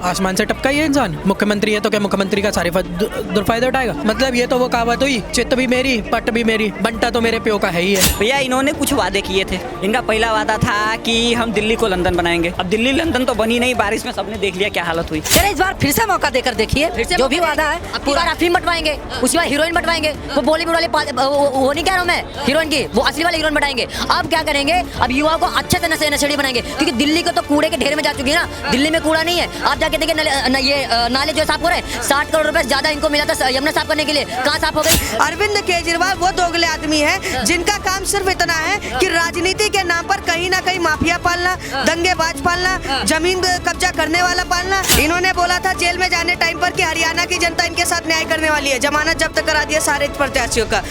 आसमान से टपका ये इंसान मुख्यमंत्री है तो क्या मुख्यमंत्री का सारे दुर्फायदा उठाएगा? मतलब ये तो वो कहावत हुई, चित्त भी मेरी पट भी मेरी, बंटा तो मेरे प्यो का है ही है। भैया इन्होंने कुछ वादे किए थे। इनका पहला वादा था कि हम दिल्ली को लंदन बनाएंगे। अब दिल्ली लंदन तो बनी नहीं, बारिश में सबने देख लिया क्या हालत हुई। चले इस बार फिर से मौका देकर देखिए, जो भी वादा है पूरा फिल्म बटवाएंगे, उसके बाद हीरोइन बटवाएंगे। वो बॉलीवुड वाले वो नहीं कह रहा हूँ मैं हीरोइन की, वो असली वाले हीरोइन बनाएंगे। अब क्या करेंगे, अब युवाओं को अच्छे से नशेड़ी बनाएंगे, क्योंकि दिल्ली को तो कूड़े के ढेर में जा चुकी है ना। दिल्ली में कूड़ा नहीं है। आप जाके देखिए ये नाले जो साफ हो रहे हैं, 60 करोड़ रुपए ज्यादा इनको मिला था यमुना साफ करने के लिए, कहाँ साफ हो गई? अरविंद केजरीवाल वो दोगले आदमी है जिनका काम सिर्फ इतना है कि राजनीति के नाम पर कहीं ना कहीं माफिया पालना, दंगेबाज पालना, जमीन कब्जा करने वाला पालना। इन्होंने बोला था जेल में जाने टाइम पर कि हरियाणा की जनता इनके साथ न्याय करने वाली है, जमानत जब्त करा दिया सारे प्रत्याशियों का।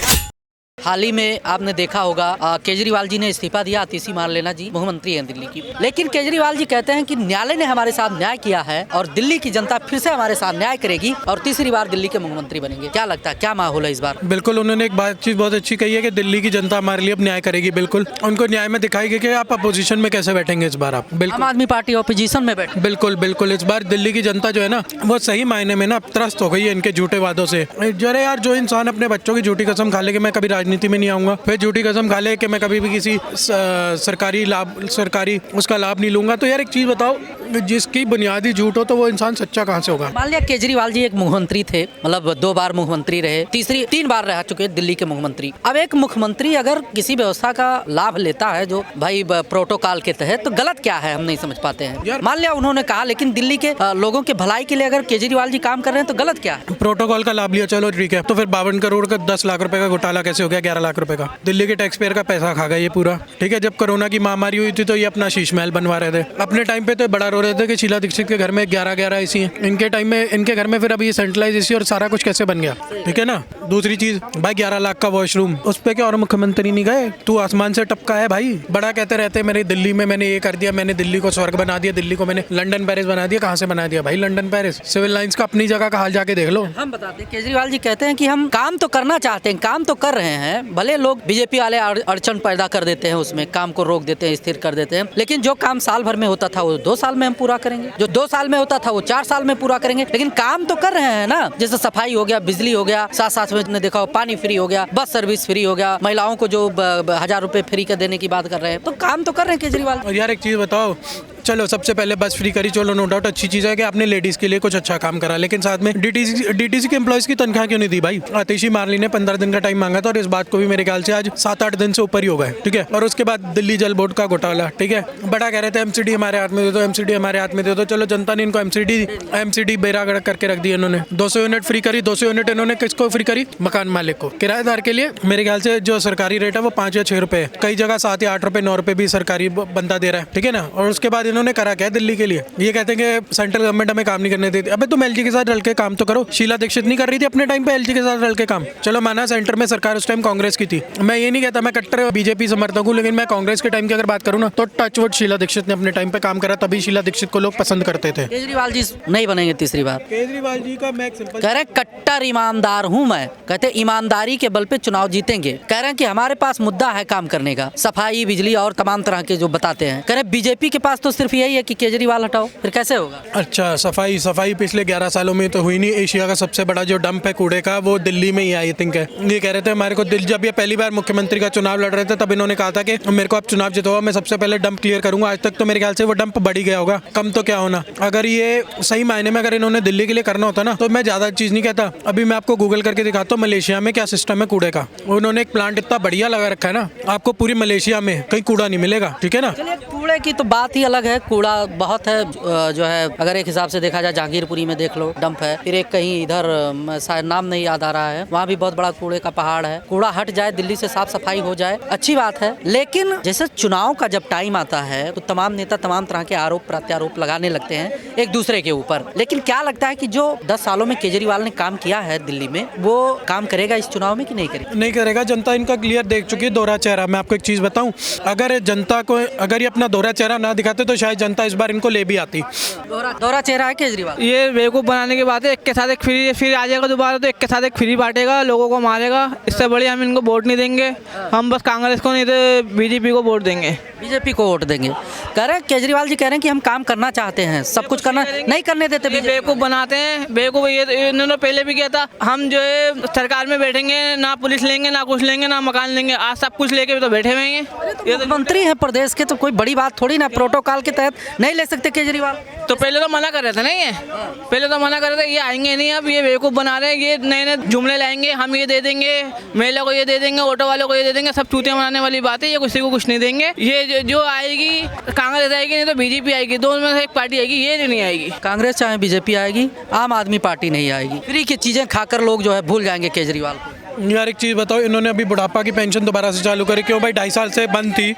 हाल ही में आपने देखा होगा केजरीवाल जी ने इस्तीफा दिया, आतिशी मारलेना जी मुख्यमंत्री हैं दिल्ली की। लेकिन केजरीवाल जी कहते हैं कि न्यायालय ने हमारे साथ न्याय किया है और दिल्ली की जनता फिर से हमारे साथ न्याय करेगी और तीसरी बार दिल्ली के मुख्यमंत्री बनेंगे। क्या लगता है, क्या माहौल है इस बार? बिल्कुल, उन्होंने एक चीज बहुत अच्छी कही है कि दिल्ली की जनता हमारे लिए अब न्याय करेगी। बिल्कुल उनको न्याय में दिखाएगी कि आप अपोजिशन में कैसे बैठेंगे इस बार। आप बिल्कुल आम आदमी पार्टी अपोजिशन में बैठे। बिल्कुल बिल्कुल, इस बार दिल्ली की जनता जो है ना वो सही मायने में ना त्रस्त हो गई है इनके झूठे वादों से। जरे यार, जो इंसान अपने बच्चों की झूठी कसम खा ले कि मैं कभी राजनीति में नहीं आऊंगा, फिर झूठी कसम खा ले कि मैं कभी भी किसी सरकारी उसका लाभ नहीं लूंगा, तो यार एक चीज बताओ, जिसकी बुनियादी झूठ हो तो वो इंसान सच्चा कहाँ से होगा? मान लिया केजरीवाल जी एक मुख्यमंत्री थे, मतलब 2 बार मुख्यमंत्री रहे, 3 बार रह चुके दिल्ली के मुख्यमंत्री। अब एक मुख्यमंत्री अगर किसी व्यवस्था का लाभ लेता है जो भाई प्रोटोकॉल के तहत, तो गलत क्या है हम नहीं समझ पाते हैं। मान लिया उन्होंने कहा, लेकिन दिल्ली के लोगों के भलाई के लिए अगर केजरीवाल जी काम कर रहे हैं तो गलत क्या है? प्रोटोकॉल का लाभ लिया, चलो ठीक है, तो फिर 52 करोड़ का 10 लाख रुपए का घोटाला कैसे हो गया 11 लाख रुपए का? दिल्ली के टैक्स पेयर का पैसा खा गया ये पूरा। ठीक है, जब कोरोना की महामारी हुई थी तो ये अपना शीश महल बनवा रहे थे। अपने टाइम पे तो बड़ा रो रहे थे कि शीला दीक्षित के घर में 11 एसी हैं। इनके टाइम में इनके घर में फिर अभी सेंट्रलाइज एसी और सारा कुछ कैसे बन गया? ठीक है ना। दूसरी चीज भाई 11 लाख का वॉशरूम, उस पे क्या और मुख्यमंत्री नहीं गए? तू आसमान से टपका है भाई। बड़ा कहते रहते मेरे दिल्ली में मैंने ये कर दिया, मैंने दिल्ली को स्वर्ग बना दिया, दिल्ली को मैंने लंदन पेरिस बना दिया। कहाँ से बना दिया भाई लंदन पेरिस? सिविल लाइंस का अपनी जगह का हाल जाके देख लो। हम बताते हैं, केजरीवाल जी कहते हैं कि हम काम तो करना चाहते हैं, काम तो कर रहे हैं, भले लोग बीजेपी वाले अड़चन पैदा कर देते हैं, उसमें काम को रोक देते हैं, स्थिर कर देते हैं, लेकिन जो काम साल भर में होता था वो 2 साल में हम पूरा करेंगे, जो 2 साल में होता था वो 4 साल में पूरा करेंगे। लेकिन काम तो कर रहे हैं ना, जैसे सफाई हो गया, बिजली हो गया, साथ में देखा हो पानी फ्री हो गया, बस सर्विस फ्री हो गया, महिलाओं को जो 1000 रुपए फ्री का देने की बात कर रहे हैं, तो काम तो कर रहे हैं केजरीवाल। और यार एक चीज बताओ, चलो सबसे पहले बस फ्री करी, चलो नो डाउट अच्छी चीज़ है कि आपने लेडीज़ के लिए कुछ अच्छा काम करा, लेकिन साथ में डीटीसी के एम्प्लॉयज़ की तनख्वाह क्यों नहीं दी भाई? आतिशी मारली ने 15 दिन का टाइम मांगा था और इस बात को भी मेरे ख्याल से आज 7-8 दिन से ऊपर ही हो गए। ठीक है, और उसके बाद दिल्ली जल बोर्ड का घोटाला, ठीक है, बड़ा कह रहे थे एमसीडी हमारे हाथ में दे दो, एमसीडी हमारे हाथ में दे दो। चलो जनता ने इनको एमसीडी बेरागढ़ करके रख दी इन्होंने। 200 यूनिट फ्री करी। 200 यूनिट इन्होंने किसको फ्री करी? मकान मालिक को। किराएदार के लिए मेरे ख्याल से जो सरकारी रेट है वो 5 या 6 रुपए, कई जगह 7 या 8 रुपए 9 रुपए भी सरकारी बंदा दे रहा है। ठीक है ना। और उसके बाद इन्होंने करा क्या दिल्ली के लिए? ये कहते हैं कि सेंट्रल गवर्नमेंट हमें काम नहीं करने देती। अबे तुम एलजी के साथ रल के काम तो करो। शीला दीक्षित नहीं कर रही थी अपने टाइम पे एलजी के साथ रल के काम? चलो माना सेंटर में सरकार उस टाइम कांग्रेस की थी, मैं ये नहीं कहता मैं कट्टर बीजेपी समर्थक हूँ, लेकिन मैं कांग्रेस के टाइम की अगर बात करूँ ना तो टचवुड शीला दीक्षित ने अपने टाइम पे काम करा, तभी शीला दीक्षित को लोग पसंद करते थे। केजरीवाल जी नहीं बनेंगे तीसरी बार। केजरीवाल जी का मैं कह रहे कट्टर ईमानदार हूँ मैं, कहते ईमानदारी के बल पे चुनाव जीतेंगे। कह रहे हैं कि हमारे पास मुद्दा है काम करने का, सफाई बिजली और तमाम तरह के जो बताते हैं। कह रहे बीजेपी के पास तो सिर्फ यही है कि केजरीवाल हटाओ, फिर कैसे होगा? अच्छा, सफाई पिछले 11 सालों में तो हुई नहीं। एशिया का सबसे बड़ा जो डंप है कूड़े का वो दिल्ली में ही आई थिंक है। ये कह रहे थे हमारे को जब ये पहली बार मुख्यमंत्री का चुनाव लड़ रहे थे तब इन्होंने कहा था कि मेरे को आप चुनाव जितवा, मैं सबसे पहले डंप क्लियर करूंगा। आज तक तो मेरे ख्याल से वो डंप बढ़ ही गया होगा, कम तो क्या होना। अगर ये सही मायने में अगर इन्होंने दिल्ली के लिए करना होता ना तो मैं ज्यादा चीज नहीं कहता। अभी मैं आपको गूगल करके दिखाता हूँ मलेशिया में क्या सिस्टम है कूड़े का। उन्होंने एक प्लांट इतना बढ़िया लगा रखा है ना, आपको पूरी मलेशिया में कहीं कूड़ा नहीं मिलेगा। ठीक है ना। कूड़े की तो बात ही अलग है, कूड़ा बहुत है जो है। अगर एक हिसाब से देखा जाए जहांगीरपुरी में देख लो डंप है, फिर एक कहीं इधर शायद नाम नहीं याद आ रहा है, वहाँ भी बहुत बड़ा कूड़े का पहाड़ है। कूड़ा हट जाए, दिल्ली से साफ सफाई हो जाए, अच्छी बात है। लेकिन जैसे चुनाव का जब टाइम आता है तो तमाम नेता तमाम तरह के आरोप प्रत्यारोप लगाने लगते हैं एक दूसरे के ऊपर। लेकिन क्या लगता है कि जो 10 सालों में केजरीवाल ने काम किया है दिल्ली में, वो काम करेगा इस चुनाव में कि नहीं करेगा? नहीं करेगा। जनता इनका क्लियर देख चुकी है दोहरा चेहरा। मैं आपको एक चीज बताऊं, अगर जनता को अगर ये अपना दोहरा चेहरा ना दिखाते तो शायद जनता इस बार इनको ले भी आती। दोहरा चेहरा है केजरीवाल। ये बेवकूफ़ बनाने की बात है। एक के साथ एक फ्री फिर आ जाएगा दोबारा, तो एक के साथ एक फ्री बांटेगा, लोगों को मारेगा। इससे बड़ी हम इनको वोट नहीं देंगे। हम बस कांग्रेस को नहीं तो बीजेपी को वोट देंगे। बीजेपी को वोट देंगे। कह रहे हैं केजरीवाल जी कह रहे हैं कि हम काम करना चाहते हैं, सब कुछ करना नहीं करने देते। ये बेवकूफ़ बनाते हैं, बेवकूफ़। ये इन्होंने पहले भी किया था। हम जो है सरकार में बैठेंगे, ना पुलिस लेंगे, ना कुछ लेंगे, ना मकान लेंगे। आज सब कुछ लेके भी तो बैठे हुए हैं। ये तो मंत्री हैं प्रदेश के, तो कोई बड़ी बात थोड़ी ना, प्रोटोकॉल के तहत नहीं ले सकते केजरीवाल। तो पहले तो मना कर रहे थे, नहीं है पहले तो मना कर रहे थे, ये आएंगे नहीं। अब ये बेवकूफ़ बना रहे हैं, ये नए नए जुमले लाएंगे, हम ये दे देंगे, महिला को ये दे देंगे, ऑटो वालों को ये दे देंगे। सब चूतियाँ बनाने वाली बात है। ये किसी को कुछ नहीं देंगे। ये जो आएगी कांग्रेस आएगी, नहीं तो बीजेपी आएगी, दोनों में से एक पार्टी आएगी। ये नहीं आएगी। कांग्रेस चाहे बीजेपी आएगी, आम आदमी पार्टी नहीं आएगी। फ्री की चीजें खाकर लोग जो है भूल जाएंगे केजरीवाल को। यार एक चीज़ बताओ, इन्होंने अभी बुढ़ापा की पेंशन दोबारा से चालू करी, क्यों भाई? 2.5 साल से बंद थी,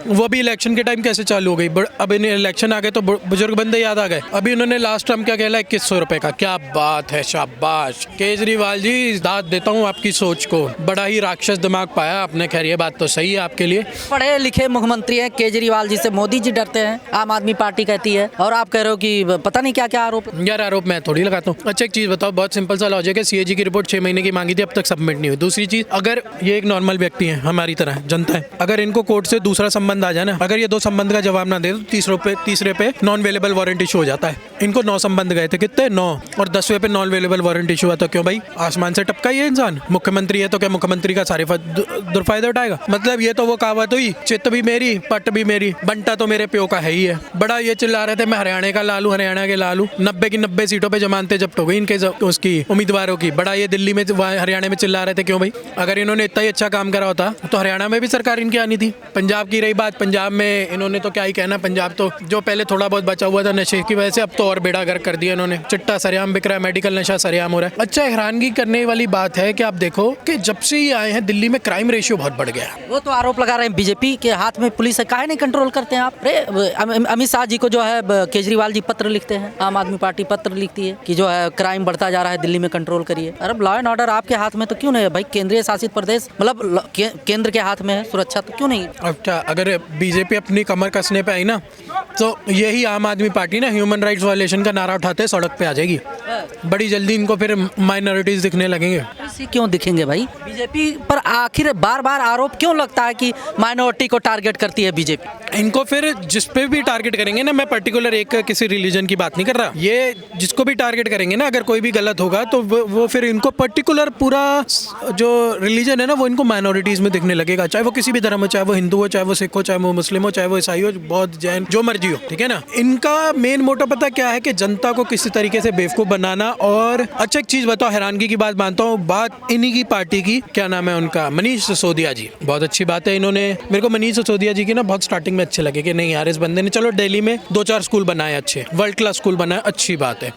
वो भी इलेक्शन के टाइम कैसे चालू हो गई? अब इन्हें इलेक्शन आ गए तो बुजुर्ग बंदे याद आ गए। अभी इन्होंने लास्ट टर्म क्या कहला, 2100 रुपये का। क्या बात है, शाबाश केजरीवाल जी, दाद देता हूँ आपकी सोच को। बड़ा ही राक्षस दिमाग पाया आपने। खैर ये बात तो सही है आपके लिए। पढ़े लिखे मुख्यमंत्री हैं, केजरीवाल जी से मोदी जी डरते हैं, आम आदमी पार्टी कहती है, और आप कह रहे हो कि पता नहीं क्या क्या आरोप। यार आरोप मैं थोड़ी लगाता हूँ। अच्छा एक चीज़ बताओ, बहुत सिंपल सा लॉजिक है। CAG की रिपोर्ट 6 महीने की मांगी थी, अब तक सबमिट नहीं हुई। दूसरी चीज़, अगर ये एक नॉर्मल व्यक्ति है, हमारी तरह जनता है, अगर इनको कोर्ट से दूसरा संबंध आ जाए ना, अगर ये 2 संबंध का जवाब ना दे तो तीसरे पे नॉन अवेलेबल वारंट इशू हो जाता है। इनको 9 संबंध गए थे, कितने? 9, और 10वें पे नॉन अवेलेबल वारंट इशू हुआ। तो क्यों भाई, आसमान से टपका ये इंसान? मुख्यमंत्री है तो क्या मुख्यमंत्री का सारे दुर्फायदा उठाएगा? मतलब ये तो वो कहावत हुई, चित्त भी मेरी पट भी मेरी, बंटा तो मेरे प्यो का है ही है। बड़ा ये चिल्ला रहे थे मैं हरियाणा का लालू, हरियाणा के लालू। 90 की 90 सीटों पे जमानतें जब्त हो गई इनके उसकी उम्मीदवारों की। बड़ा ये दिल्ली में हरियाणा में चिल्ला रहे थे, क्यों भाई? अगर इन्होंने इतना ही अच्छा काम करा होता तो हरियाणा में भी सरकार इनकी आनी थी। पंजाब की रही बात, पंजाब में इन्होंने तो क्या ही कहना। पंजाब तो जो पहले थोड़ा बहुत बचा हुआ था नशे की वजह से, अब तो और बेड़ा गर्क कर दिया इन्होंने। चिट्टा सरेआम बिक रहा है, मेडिकल नशा सरेआम हो रहा है। अच्छा हैरानगी करने वाली बात है कि आप देखो कि जब से ये आए हैं दिल्ली में क्राइम रेशियो बहुत बढ़ गया है। वो तो आरोप लगा रहे हैं बीजेपी के हाथ में पुलिस है, काहे नहीं कंट्रोल करते हैं आप? अमित शाह जी को जो है केजरीवाल जी पत्र लिखते हैं, आम आदमी पार्टी पत्र लिखती है कि जो है क्राइम बढ़ता जा रहा है, दिल्ली में कंट्रोल करिए। अरे लॉ एंड ऑर्डर आपके हाथ में तो क्यों नहीं है भाई? केंद्रीय शासित प्रदेश, मतलब केंद्र के हाथ में है सुरक्षा, तो क्यों नहीं? अच्छा अगर बीजेपी अपनी कमर कसने पे आई ना, तो यही आम आदमी पार्टी ना ह्यूमन राइट्स वायलेशन का नारा उठाते सड़क पे आ जाएगी। बड़ी जल्दी इनको फिर माइनॉरिटीज दिखने लगेंगे। ऐसे क्यों दिखेंगे भाई? बीजेपी पर आखिर बार बार आरोप क्यों लगता है कि माइनॉरिटी को टारगेट करती है बीजेपी? इनको फिर जिस पे भी टारगेट करेंगे ना, मैं पर्टिकुलर एक किसी रिलीजन की बात नहीं कर रहा, ये जिसको भी टारगेट करेंगे ना, अगर कोई भी गलत होगा तो वो फिर इनको पर्टिकुलर पूरा जो रिलीजन है ना, वो इनको माइनॉरिटीज में दिखने लगेगा। चाहे वो किसी भी धर्म हो, चाहे वो हिंदू हो, चाहे वो सिख हो, चाहे वो मुस्लिम हो, चाहे वो ईसाई हो, बौद्ध, जैन, जो मर्जी हो, ठीक है ना। इनका मेन मोटो पता क्या है कि जनता को किसी तरीके से बेवकूफ बनाना। और अच्छा एक चीज बताओ, हैरानगी की बात मानता हूँ, बात इन्हीं की पार्टी की, क्या नाम है उनका, मनीष सिसोदिया जी। बहुत अच्छी बात है, इन्होंने मेरे को मनीष सिसोदिया जी की ना बहुत स्टार्टिंग में अच्छे लगे कि नहीं यार इस बंदे ने चलो दिल्ली में 2-4 स्कूल बनाए, अच्छे वर्ल्ड क्लास स्कूल बनाए, अच्छी बात है।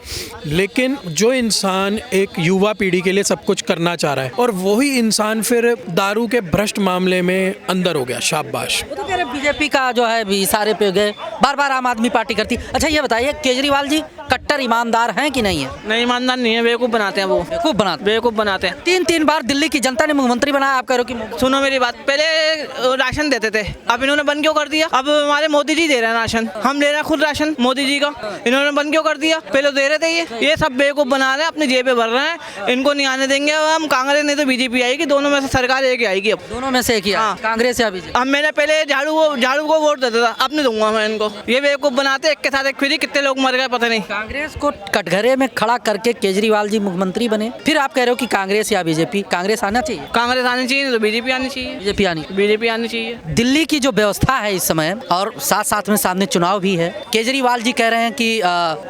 लेकिन जो इंसान एक युवा पीढ़ी के लिए सब कुछ करना चाह रहा है और वही इंसान फिर दारू के भ्रष्ट मामले में अंदर हो गया, शाबाश। वो तो कह रहे बीजेपी का जो है इशारे पे गए, बार बार आम आदमी पार्टी करती। अच्छा ये बताइए केजरीवाल जी कट्टर ईमानदार हैं कि नहीं है? नहीं, ईमानदार नहीं है, बेवकूफ़ बनाते हैं वो। बेवकूफ़ बनाते हैं। 3 बार दिल्ली की जनता ने मुख्यमंत्री बनाया, आप कह रहे हो कि? सुनो मेरी बात, पहले राशन देते थे, अब इन्होंने बंद क्यों कर दिया? अब हमारे मोदी जी दे रहे हैं राशन, हम ले रहे हैं खुद राशन मोदी जी का, इन्होंने बंद क्यों कर दिया? पहले दे रहे थे। ये सब बेवकूफ़ बना रहे हैं, अपनी जेबें भर रहे हैं, इनको नहीं आने देंगे हम। कांग्रेस नहीं तो बीजेपी आएगी, दोनों में से सरकार एक ही आएगी। अब दोनों में से एक ही, कांग्रेस या बीजेपी? अब मैंने पहले झाड़ू को वोट देता था, अब नहीं दूंगा मैं इनको। ये बेवकूफ़ बनाते, एक के साथ एक फ्री, कितने लोग मर गए पता नहीं। कांग्रेस को कटघरे में खड़ा करके केजरीवाल जी मुख्यमंत्री बने, फिर आप कह रहे हो कि कांग्रेस या बीजेपी? कांग्रेस आना चाहिए, कांग्रेस आनी चाहिए, तो बीजेपी आनी चाहिए। बीजेपी आनी चाहिए। दिल्ली की जो व्यवस्था है इस समय, और साथ साथ में सामने चुनाव भी है, केजरीवाल जी कह रहे हैं कि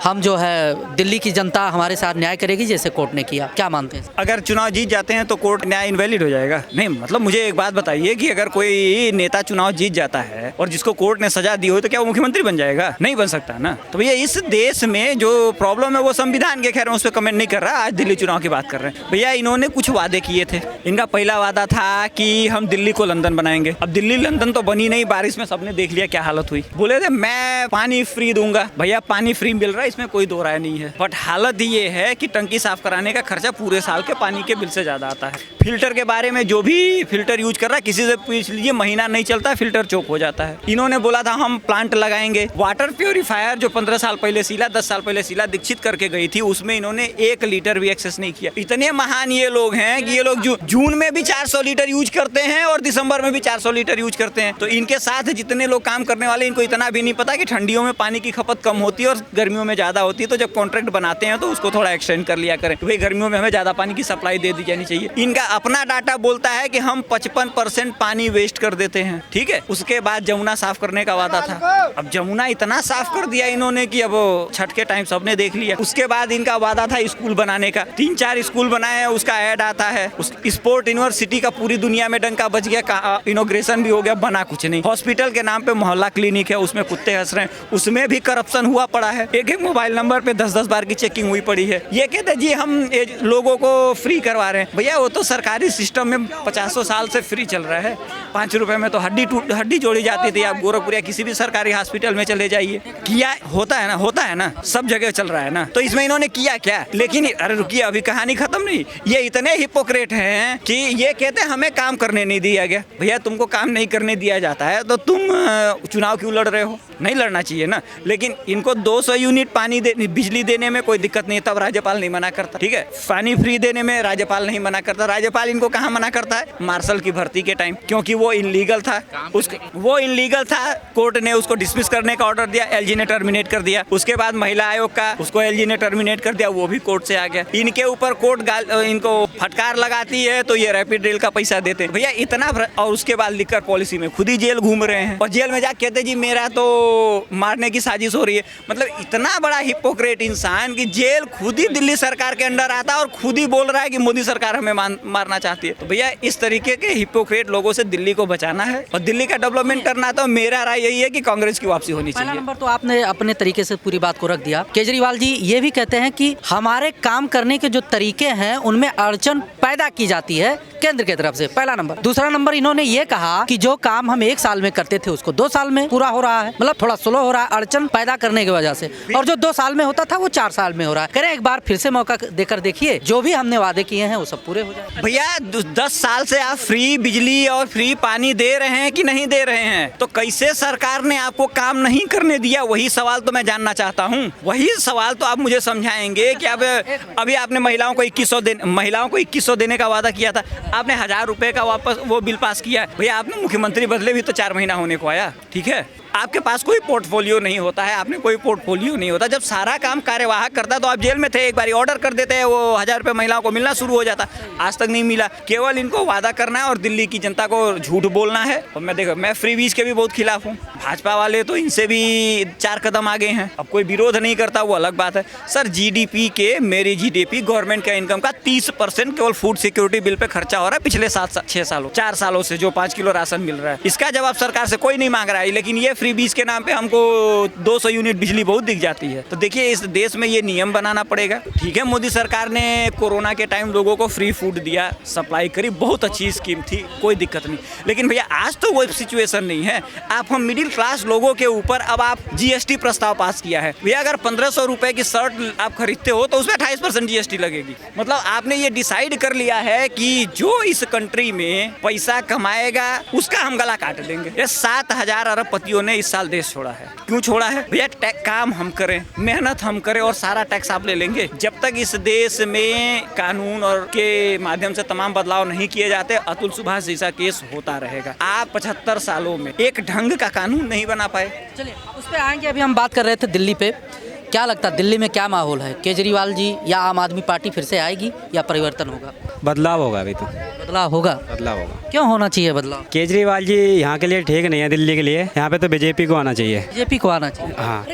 हम जो है दिल्ली की जनता हमारे साथ न्याय करेगी जैसे कोर्ट ने किया, क्या मानते हैं? अगर चुनाव जीत जाते हैं तो कोर्ट न्याय इनवैलिड हो जाएगा? नहीं, मतलब मुझे एक बात बताइए कि अगर कोई नेता चुनाव जीत जाता है और जिसको कोर्ट ने सजा दी हो तो क्या वो मुख्यमंत्री बन जाएगा? नहीं बन सकता ना। तो भैया इस देश में जो प्रॉब्लम है वो संविधान के, खैर उस पर कमेंट नहीं कर रहा, आज दिल्ली चुनाव की बात कर रहे हैं। भैया इन्होंने इन्होंने कुछ वादे किए थे। इनका पहला वादा था कि हम दिल्ली को लंदन बनाएंगे। अब दिल्ली लंदन तो बनी नहीं, बारिश में सबने देख लिया क्या हालत हुई। बोले थे मैं पानी फ्री दूंगा, भैया पानी फ्री मिल रहा है, इसमें कोई दो राय नहीं है, बट हालत ये है कि टंकी साफ कराने का खर्चा पूरे साल के पानी के बिल से ज्यादा आता है। फिल्टर के बारे में जो भी फिल्टर यूज कर रहा है किसी से पूछ लीजिए, महीना नहीं चलता फिल्टर चोक हो जाता है। इन्होंने बोला था हम प्लांट लगाएंगे। वाटर प्योरीफायर जो 15 साल पहले शीला 10 साल पहले शीला दीक्षित करके गई थी, उसमें इन्होंने 1 लीटर भी एक्सेस नहीं किया। इतने महान ये लोग हैं कि ये लोग जून में भी 400 लीटर यूज करते हैं और दिसंबर में भी 400 लीटर यूज करते हैं। तो इनके साथ जितने लोग काम करने वाले, इनको इतना भी नहीं पता कि ठंडियों में पानी की खपत कम होती है और गर्मियों में ज्यादा होती है। तो जब कॉन्ट्रैक्ट बनाते हैं तो उसको थोड़ा एक्सटेंड कर लिया करें, भाई गर्मियों में हमें ज्यादा पानी की सप्लाई दे दी जानी चाहिए। इनका अपना डाटा बोलता है कि हम 55% पानी वेस्ट कर देते हैं, ठीक है। उसके बाद जमुना साफ करने का वादा था। अब जमुना इतना साफ कर दिया इन्होंने कि अब छठ के टाइम सबने देख लिया। उसके बाद इनका वादा था स्कूल बनाने का, 3-4 स्कूल बनाए हैं, उसका ऐड आता है। स्पोर्ट यूनिवर्सिटी का पूरी दुनिया में डंका बज गया, इनॉग्रेशन भी हो गया, बना कुछ नहीं। हॉस्पिटल के नाम पे मोहल्ला क्लिनिक है, उसमें कुत्ते हंस रहे हैं, उसमें भी करप्शन हुआ पड़ा है। एक मोबाइल नंबर पे 10-10 बार की चेकिंग हुई पड़ी है। ये कहते जी हम लोगों को फ्री करवा रहे हैं, भैया वो तो सरकारी सिस्टम में 50 साल से फ्री चल रहा है। 5 रुपए में तो हड्डी जोड़ी जाती थी। आप गोरखपुर या किसी भी सरकारी हॉस्पिटल में चले जाइए, किया होता है ना, सब जगह चल रहा है ना। तो इसमें इन्होंने किया क्या? लेकिन अरे रुकिए, अभी कहानी खत्म नहीं। ये इतने हिपोक्रेट हैं कि ये कहते हैं हमें काम करने नहीं दिया गया। भैया तुमको काम नहीं करने दिया जाता है तो तुम चुनाव क्यों लड़ रहे हो? नहीं लड़ना चाहिए ना। लेकिन इनको 200 यूनिट पानी बिजली देने में कोई दिक्कत नहीं, तब राज्यपाल नहीं मना करता, ठीक है। पानी फ्री देने में राज्यपाल नहीं मना करता। राज्यपाल इनको कहाँ मना करता है? मार्शल की भर्ती के टाइम, क्योंकि वो इनलीगल था। वो इनलीगल था, कोर्ट ने उसको डिसमिस करने का ऑर्डर दिया, एलजी ने टर्मिनेट कर दिया। उसके बाद महिला आयोग का, उसको एलजी ने टर्मिनेट कर दिया, वो भी कोर्ट से आ गया। इनके ऊपर कोर्ट इनको फटकार लगाती है तो ये रैपिड रेल का पैसा देते हैं। भैया इतना, और उसके बाद लिकर पॉलिसी में खुद ही जेल घूम रहे हैं और जेल में जाके कहते जी मेरा तो मारने की साजिश हो रही है। मतलब इतना बड़ा हिपोक्रेट इंसान कि जेल खुद ही दिल्ली सरकार के अंडर आता है और खुद ही बोल रहा है कि मोदी सरकार हमें मारना चाहती है। तो भैया इस तरीके के हिपोक्रेट लोगों से दिल्ली को बचाना है और दिल्ली का डेवलपमेंट करना, तो मेरा राय यही है कि कांग्रेस की वापसी होनी चाहिए। पहला नंबर तो आपने अपने तरीके से पूरी बात को रख दिया। केजरीवाल जी ये भी कहते हैं कि हमारे काम करने के जो तरीके हैं उनमें अड़चन पैदा की जाती है केंद्र की तरफ से, पहला नंबर। दूसरा नंबर इन्होंने ये कहा कि जो काम हम 1 साल में करते थे उसको 2 साल में पूरा हो रहा है, मतलब थोड़ा स्लो हो रहा है अड़चन पैदा करने की वजह से, और जो 2 साल में होता था वो 4 साल में हो रहा है। करें एक बार फिर से मौका देकर देखिए, जो भी हमने वादे किए हैं वो सब पूरे हो जाए। भैया 10 साल से आप फ्री बिजली और फ्री पानी दे रहे हैं कि नहीं दे रहे हैं? तो कैसे सरकार ने आपको काम नहीं करने दिया? वही सवाल तो मैं जानना चाहता हूँ। वही सवाल तो आप मुझे समझाएंगे कि अब अभी आपने महिलाओं को 2100 देने का वादा किया था, आपने 1000 रुपए का वापस वो बिल पास किया है। भैया आपने मुख्यमंत्री बदले भी तो 4 महीना होने को आया, ठीक है। आपके पास कोई पोर्टफोलियो नहीं होता है, आपने कोई पोर्टफोलियो नहीं होता। जब सारा काम कार्यवाहक करता तो आप जेल में थे, एक बार ऑर्डर कर देते हैं, वो 1000 रुपये महिलाओं को मिलना शुरू हो जाता। आज तक नहीं मिला। केवल इनको वादा करना है और दिल्ली की जनता को झूठ बोलना है। और मैं फ्रीबीज के भी बहुत खिलाफ हूँ। भाजपा वाले तो इनसे भी 4 कदम आगे हैं। अब कोई विरोध नहीं करता, वो अलग बात है। सर जीडीपी के, मेरी जीडीपी गवर्नमेंट का इनकम का 30% केवल फूड सिक्योरिटी बिल पे खर्चा हो रहा है पिछले 4 सालों से, जो 5 किलो राशन मिल रहा है। इसका जवाब सरकार से कोई नहीं मांग रहा है, लेकिन ये फ्रीबीज के नाम पे हमको 200 यूनिट बिजली बहुत दिख जाती है। तो देखिए इस देश में ये नियम बनाना पड़ेगा। ठीक है, मोदी सरकार ने कोरोना के टाइम लोगों को फ्री फूड दिया, सप्लाई करी, बहुत अच्छी स्कीम थी, कोई दिक्कत नहीं। लेकिन भैया आज तो वो सिचुएशन नहीं है। हम मिडिल क्लास लोगों के ऊपर अब आप जीएसटी प्रस्ताव पास किया है। भैया अगर 1500 रुपए की शर्ट आप खरीदते हो तो उसमें 28% जीएसटी लगेगी। मतलब आपने ये डिसाइड कर लिया है कि जो इस कंट्री में पैसा कमाएगा उसका हम गला काट देंगे। ये 7000 अरबपतियों ने इस साल देश छोड़ा है। क्यों छोड़ा है भैया? काम हम करें, मेहनत हम करें और सारा टैक्स आप ले लेंगे। जब तक इस देश में कानून और के माध्यम से तमाम बदलाव नहीं किए जाते, अतुल सुभाष जैसा केस होता रहेगा। आप 75 सालों में एक ढंग का कानून नहीं बना पाए। चलिए उस पर आएंगे। अभी हम बात कर रहे थे दिल्ली पे, क्या लगता है दिल्ली में क्या माहौल है? केजरीवाल जी या आम आदमी पार्टी फिर से आएगी या परिवर्तन होगा? बदलाव होगा। अभी तो बदलाव होगा। क्यों होना चाहिए बदलाव? केजरीवाल जी यहाँ के लिए ठीक नहीं है, दिल्ली के लिए। यहाँ पे तो बीजेपी को आना चाहिए। बीजेपी को आना चाहिए। हाँ,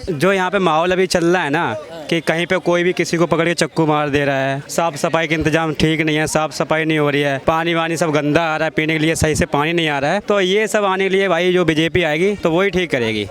जो यहाँ पे माहौल अभी चल रहा है ना, कि कहीं पे कोई भी किसी को पकड़ के चक्कू मार दे रहा है। साफ सफाई का इंतजाम ठीक नहीं है, साफ सफाई नहीं हो रही है, पानी वानी सब गंदा आ रहा है, पीने के लिए सही से पानी नहीं आ रहा है। तो ये सब आने के लिए भाई जो बीजेपी आएगी तो वही ठीक करेगी।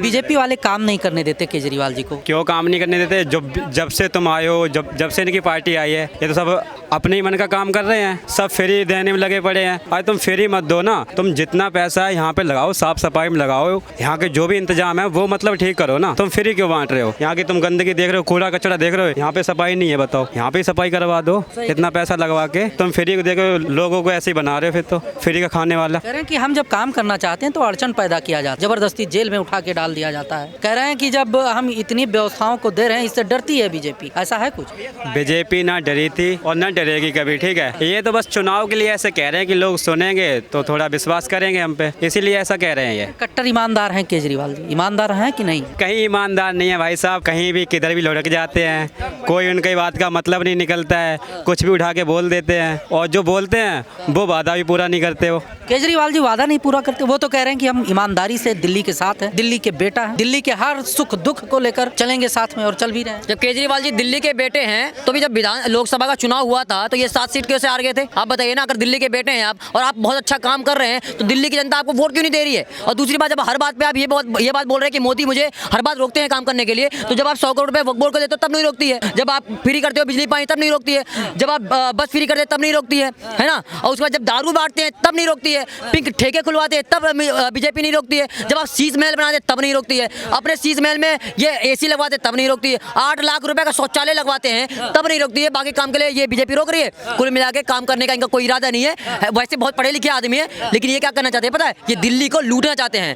बीजेपी वाले काम नहीं करने देते केजरीवाल जी को। क्यों काम नहीं करने देते? जब से तुम आए हो, जब से इनकी पार्टी आई है, ये तो सब अपने ही मन का काम कर रहे हैं, सब फ्री देने में लगे पड़े हैं। अरे तुम फ्री मत दो ना, तुम जितना पैसा है यहाँ पे लगाओ, साफ सफाई में लगाओ, यहाँ के जो भी इंतजाम है वो मतलब ठीक करो ना। तुम फ्री क्यों बांट रहे हो? यहाँ की तुम गंदगी देख रहे हो, कूड़ा कचरा देख रहे हो, यहाँ पे सफाई नहीं है, बताओ यहाँ पे सफाई करवा दो। इतना पैसा लगवा के तुम फ्री देखो, लोगों को ऐसे ही बना रहे हो, फिर तो फ्री का खाने वाला। कह रहे हैं कि हम जब काम करना चाहते हैं तो अड़चन पैदा किया जाता है, जबरदस्ती जेल में उठा के डाल दिया जाता है। कह रहे हैं कि जब हम इतनी व्यवस्थाओं को दे रहे हैं इससे डरती है बीजेपी, ऐसा है कुछ? बीजेपी ना डरी थी और ना डरेगी कभी, ठीक है। ये तो बस चुनाव के लिए ऐसे कह रहे हैं कि लोग सुनेंगे तो थोड़ा विश्वास करेंगे हम पे, इसीलिए ऐसा कह रहे हैं। ये कट्टर ईमानदार हैं केजरीवाल जी, ईमानदार हैं कि नहीं? कहीं ईमानदार नहीं है भाई साहब, कहीं भी किधर भी लुढ़क जाते हैं, कोई उनकी बात का मतलब नहीं निकलता है, कुछ भी उठा के बोल देते हैं, और जो बोलते हैं वो वादा भी पूरा नहीं करते हो। केजरीवाल जी वादा नहीं पूरा करते, वो तो कह रहे हैं कि हम ईमानदारी से दिल्ली के साथ हैं, दिल्ली के बेटा हैं, दिल्ली के हर सुख दुख को लेकर चलेंगे साथ में, और चल भी रहे हैं। जब केजरीवाल जी दिल्ली के बेटे हैं तो भी जब विधान लोकसभा का चुनाव हुआ था तो ये 7 सीट कैसे हार गए थे? आप बताइए ना, अगर दिल्ली के बेटे हैं आप और आप बहुत अच्छा काम कर रहे हैं तो दिल्ली की जनता आपको वोट क्यों नहीं दे रही है? और दूसरी बात, जब हर बात पे आप ये बात बोल रहे हैं कि मोदी मुझे हर बात रोकते हैं काम करने के लिए, तो जब आप 100 करोड़ रुपए वक्फ बोर्ड को देते हो तब नहीं रोकती है, जब आप फ्री करते हो बिजली पानी तब नहीं रोकती है, जब आप बस फ्री करते तब नहीं रोकती है ना, और उसके बाद जब दारू बांटते हैं तब नहीं रोकती है, पिंक ठेके खुलवाते हैं तब बीजेपी नहीं रोकती है, जब आप शीश महल बनाते तब नहीं रोकती है, अपने शीश महल में ये AC लगवाते तब नहीं रोकती है, 8 लाख रुपए का शौचालय लगवाते हैं तब नहीं रोकती है, बाकी काम के लिए ये बीजेपी रोक रही है। कुल मिला के काम करने का इनका कोई इरादा नहीं है। वैसे बहुत पढ़े लिखे आदमी है, लेकिन ये क्या करना चाहते हैं पता है? ये दिल्ली को लूटना चाहते हैं।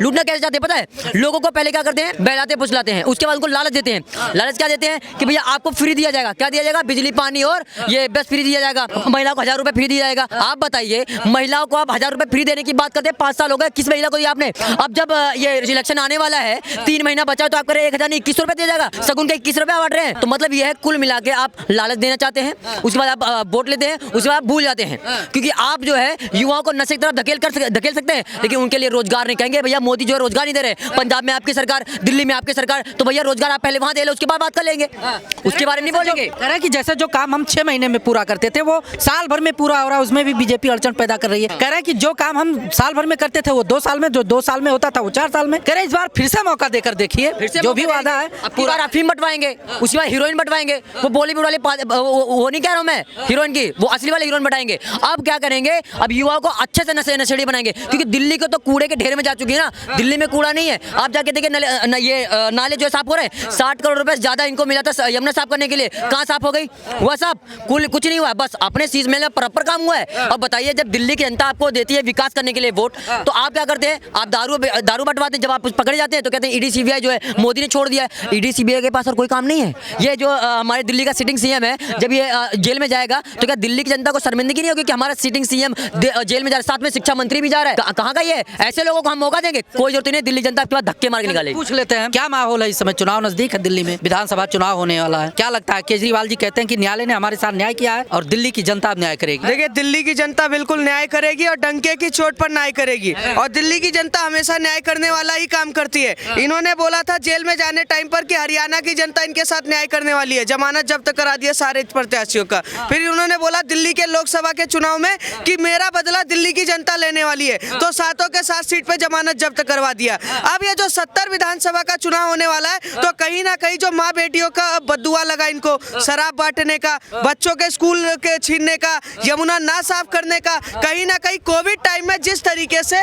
लूटना कैसे चाहते हैं पता है? लोगों को पहले क्या करते हैं, बहलाते फुसलाते हैं, उसके बाद उनको लालच देते हैं। लालच क्या देते हैं कि भैया आपको फ्री दिया जाएगा, क्या दिया जाएगा? बिजली पानी और ये बस फ्री दिया जाएगा, महिलाओं को 1000 रुपए फ्री दिया जाएगा। आप बताइए, महिलाओं को आप 1000 रुपए फ्री देने की बात करते हैं, 5 साल हो गए, किस महिला को दिया आपने? अब जब ये इलेक्शन आने वाला है, 3 महीना बचा, तो आप कह रहे हैं 1000 नहीं 2100 रुपए दिया जाएगा, सगुन के 21 रुपए बांट रहे हैं। तो मतलब ये है, कुल मिला के आप लालच देना चाहते हैं, उसके बाद आप वोट लेते हैं, उसके बाद भूल जाते हैं, क्योंकि आप जो है युवाओं को नशे की तरफ धकेल सकते हैं, लेकिन उनके लिए रोजगार नहीं। कहेंगे भैया मोदी जो है रोजगार नहीं दे रहे, पंजाब में आपकी सरकार, दिल्ली में आपकी सरकार, तो भैया रोजगार आप पहले वहां दे लो, उसके बाद बात कर लेंगे, उसके बारे में नहीं बोलेंगे। कह रहे हैं कि जैसे जो काम हम 6 महीने में पूरा करते थे वो साल भर में पूरा हो रहा है, उसमें भी बीजेपी अड़चन पैदा कर रही है। कह रहे हैं कि जो काम हम साल भर में करते थे वो 2 साल में, जो 2 साल में होता था वो 4 साल में। कह रहे हैं इस बार फिर से मौका देकर देखिए, जो भी वादा है पूरा अफीम बंटवाएंगे, उसके बाद हीरोइन बंटवाएंगे, वो बॉलीवुड वाले वो नहीं कह रहा हूं मैं हीरोइन की, वो असली वाले हीरोइन बनाएंगे। अब क्या करेंगे, अब युवाओं को अच्छे से नशेड़ी बनाएंगे, क्योंकि दिल्ली को तो कूड़े के ढेर में जा चुकी है ना, दिल्ली में कूड़ा नहीं है। आप जाके देखिए ये नाले जो साफ हो रहे हैं, 60 करोड़ रुपए ज्यादा इनको मिला था यमुना साफ करने के लिए, कहाँ साफ हो गई? हुआ साफ? कुछ नहीं हुआ, बस अपने चीज में प्रॉपर काम हुआ है। और बताइए, जब दिल्ली की जनता आपको देती है विकास करने के लिए वोट, तो आप क्या करते हैं? आप दारू बंटवाते हैं। जब आप पकड़े जाते हैं तो कहते हैं ED CBI जो है मोदी ने छोड़ दिया है। ED CBI के पास और कोई काम नहीं है। ये जो हमारे दिल्ली का सिटिंग CM है, जब ये जेल में जाएगा तो क्या दिल्ली की जनता को शर्मिंदगी नहीं होगी कि हमारा सिटिंग CM जेल में जा रहा है, साथ में शिक्षा मंत्री भी जा रहा है? कहाँ का ये? ऐसे लोगों को हम मौका देंगे? कोई जरूरत नहीं, दिल्ली जनता आपके बाद धक्के मार के निकालेगी। पूछ लेते हैं क्या माहौल है इस समय, चुनाव नजदीक है, दिल्ली में विधानसभा चुनाव होने वाला है, क्या लगता है? केजरीवाल जी कहते हैं कि न्यायालय ने हमारे साथ न्याय किया है और दिल्ली की जनता अब न्याय करेगी। देखिए, दिल्ली की जनता बिल्कुल न्याय करेगी और डंके की चोट पर न्याय करेगी, और दिल्ली की जनता हमेशा न्याय करने वाला ही काम करती है। इन्होंने बोला था जेल में जाने टाइम पर कि हरियाणा की जनता इनके साथ न्याय करने वाली है, जमानत जब्त करा दिया सारे प्रत्याशियों का। फिर उन्होंने बोला दिल्ली के लोकसभा के चुनाव में कि मेरा बदला दिल्ली की जनता लेने वाली है, तो 7 के 7 सीट पे जमानत जब्त करवा दिया। अब ये जो 70 विधानसभा का चुनाव होने वाला है, तो कहीं ना कहीं जो माँ बेटियों का बदुआ लगा इनको, शराब बांटने का, बच्चों के स्कूल के छीनने का, यमुना ना साफ करने का, कहीं ना कहीं कोविड टाइम में जिस तरीके से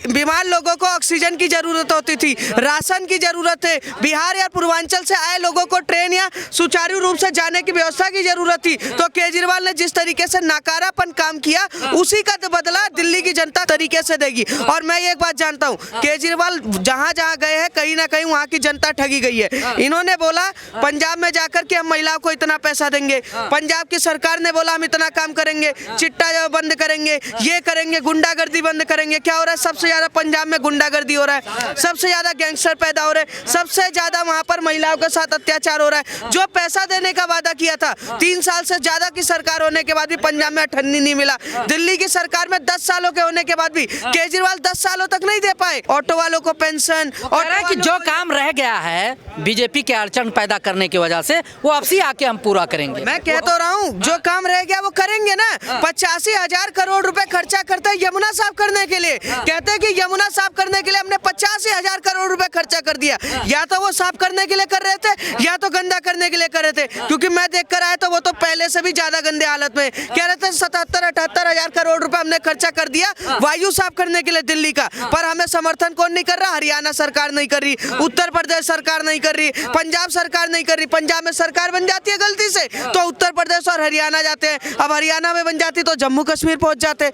बीमार लोगों को ऑक्सीजन की जरूरत होती थी, राशन की जरूरत है, बिहार या पूर्वांचल से आए लोगों को ट्रेन या सुचारू रूप से जाने की व्यवस्था की जरूरत थी, तो केजरीवाल ने जिस तरीके से नाकारापन काम किया, उसी का बदला दिल्ली की जनता तरीके से देगी। और मैं एक बात जानता हूँ, केजरीवाल जहाँ जहाँ गए हैं कहीं ना कहीं वहाँ की जनता ठगी गई है। इन्होंने बोला पंजाब में जाकर के हम महिलाओं को इतना पैसा देंगे, पंजाब की सरकार ने बोला हम इतना काम करेंगे, चिट्टा बंद करेंगे, ये करेंगे, गुंडागर्दी बंद करेंगे। क्या हो रहा है? सबसे ज्यादा पंजाब में गुंडागर्दी हो रहा है, सबसे ज्यादा गैंगस्टर पैदा हो रहे हैं, सबसे ज्यादा वहाँ पर महिलाओं के साथ अत्याचार हो रहा है। जो पैसा देने का वादा किया था, 3 साल से ज्यादा की सरकार होने के बाद भी पंजाब में अठन्नी नहीं मिला। दिल्ली की सरकार में 10 सालों के होने के बाद भी केजरीवाल 10 सालों तक नहीं दे पाए। आए, ऑटो वालों को पेंशन, कह रहा है कि जो काम रह गया है बीजेपी के अड़चन पैदा करने की वजह से वो अब से आके हम पूरा करेंगे। मैं कह तो रहा हूँ जो काम रह गया वो करेंगे ना। 85,000 करोड़ रुपए खर्चा करते हैं यमुना साफ करने के लिए। कहते हैं कि यमुना साफ करने के लिए हमने 85,000 करोड़ रुपए खर्चा कर दिया। या तो वो साफ करने के लिए कर रहे थे या तो गंदा करने के लिए कर रहे थे, क्योंकि मैं देख कर आया तो वो तो पहले से भी ज्यादा गंदे हालत में। कह रहे थे 77-78,000 करोड़ रुपए हमने खर्चा कर दिया वायु साफ करने के लिए दिल्ली का, पर हमें समर्थन कौन नहीं कर रहा? हरियाणा सरकार नहीं कर रही, उत्तर प्रदेश सरकार नहीं कर रही, पंजाब सरकार नहीं कर रही। पंजाब में सरकार बन जाती है गलती से तो उत्तर प्रदेश और हरियाणा जाते हैं, अब हरियाणा में बन जाती तो जम्मू कश्मीर पहुंच जाते।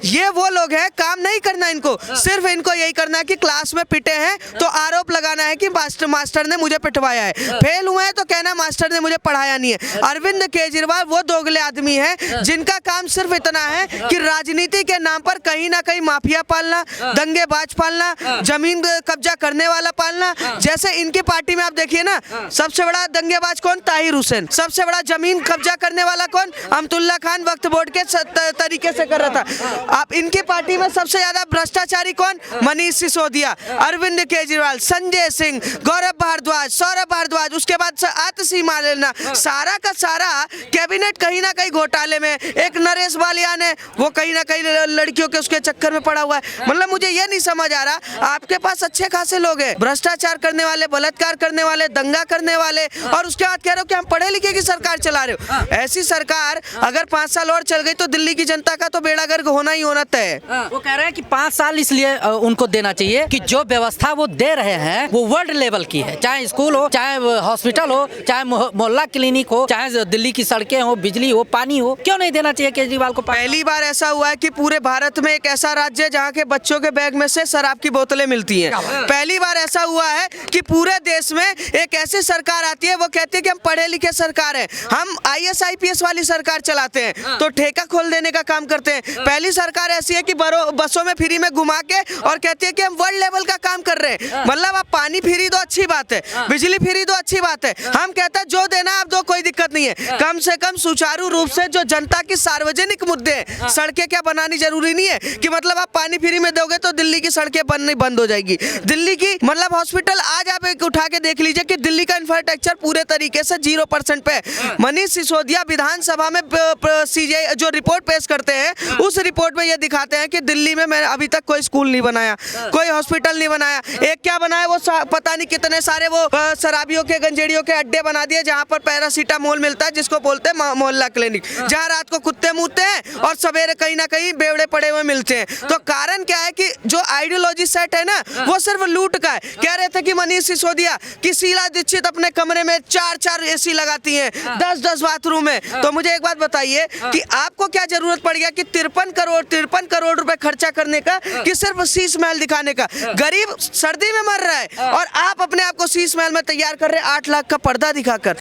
ये वो लोग हैं, काम नहीं करना इनको, सिर्फ इनको यही करना है कि क्लास में पिटे हैं तो आरोप लगाना है कि मास्टर ने मुझे पिटवाया है, फेल हुए हैं तो कहना मास्टर ने मुझे पढ़ाया नहीं है। अरविंद केजरीवाल वो दोगले आदमी है जिनका काम सिर्फ इतना है कि राजनीति के नाम पर कहीं ना कहीं माफिया पालना, दंगेबाज पालना, जमीन कब्जा करने वाला पालना। जैसे इनकी पार्टी में आप देखिए ना, सबसे बड़ा दंगेबाज कौन? ताहिर हुसैन। सबसे बड़ा जमीन कब्जा करने वाला कौन? अमतुल्ला खान वक्त बोर्ड के तरीके से कर रहा था। आप इनकी पार्टी में सबसे ज्यादा भ्रष्टाचारी कौन? मनीष सिसोदिया, अरविंद केजरीवाल, संजय सिंह, गौरव भारद्वाज, सौरभ भारद्वाज, उसके बाद आतिशी मालेना, सारा का सारा कैबिनेट कहीं ना कहीं घोटाले में। एक नरेश बालियान है, वो कहीं ना कहीं लड़कियों के उसके चक्कर में पड़ा हुआ है। मतलब मुझे ये नहीं समझ आ रहा, आपके पास अच्छे खासे लोग हैं, भ्रष्टाचार करने वाले, बलात्कार करने वाले, दंगा करने वाले, और उसके बाद कह रहे हो कि हम पढ़े लिखे की सरकार चला रहे हो। ऐसी सरकार अगर 5 साल और चल गई तो दिल्ली की जनता का तो बेड़ा गर्क होना ही होना तय। वो कह रहे हैं कि 5 साल इसलिए उनको देना चाहिए कि जो व्यवस्था वो दे रहे हैं वो वर्ल्ड लेवल की है, चाहे स्कूल हो, चाहे हॉस्पिटल हो, चाहे मोहल्ला क्लिनिक हो, चाहे दिल्ली की सड़कें हो, बिजली हो, पानी हो। क्यों नहीं देना चाहिए केजरीवाल को? पहली बार ऐसा हुआ है कि पूरे भारत में एक ऐसा राज्य है जहाँ के बच्चों के बैग में से शराब की बोतलें मिलती हैं। पहली बार ऐसा हुआ है कि पूरे देश में एक ऐसी सरकार आती है, वो कहती है कि हम पढ़े लिखे सरकार है, हम IAS IPS वाली सरकार चलाते हैं, तो ठेका खोल देने का काम करते हैं। पहली सरकार ऐसी है कि बसों में फ्री में घुमा के और कहती है कि हम वर्ल्ड लेवल का काम कर रहे हैं। मतलब आप पानी फ्री दो अच्छी बात है, बिजली फ्री दो अच्छी बात है, हम कहते हैं जो देना आप दो, कोई दिक्कत नहीं है। कम से कम सुचारू रूप से जो जनता की सार्वजनिक मुद्दे हैं, सड़कें क्या बनानी जरूरी नहीं है कि मतलब आप पानी फ्री में दोगे तो दिल्ली की सड़कें बननी बंद हो जाएगी। दिल्ली की मतलब हॉस्पिटल आज आप एक उठा के देख लीजिए कि दिल्ली का इंफ्रास्ट्रक्चर पूरे तरीके से 0% पे है। मनीष सिसोदिया विधानसभा में CJ जो रिपोर्ट पेश करते हैं, उस रिपोर्ट में ये दिखाते हैं कि दिल्ली में मैंने अभी तक कोई स्कूल नहीं बनाया, कोई हॉस्पिटल नहीं बनाया। एक क्या बनाया, वो पता नहीं कितने सारे वो शराबियों के, गंजेड़ियों के अड्डे बना दिए जहाँ पर पैरासीटामोल मिलता है, जिसको बोलते हैं मोहल्ला क्लिनिक, जहाँ रात को कुत्ते मुतते हैं और सवेरे कहीं ना कहीं बेवड़े पड़े हुए मिलते हैं। तो कारण क्या है कि जो आइडियोलॉजी सेट है ना, वो सिर्फ लूट का है। कह रहे थे कि मनीष सिसोदिया कि शीला दीक्षित अपने कमरे में 4-4 AC लगाती हैं, 10-10 बाथरूम है। तो मुझे एक बात बताइए कि आपको क्या जरूरत पड़ गया कि 53 करोड़ रुपए खर्चा करने का, कि सिर्फ शीश महल दिखाने का? गरीब सर्दी में मर रहा है और आप अपने आप को शीश महल में तैयार कर रहे हैं 8 लाख का पर्दा दिखाकर।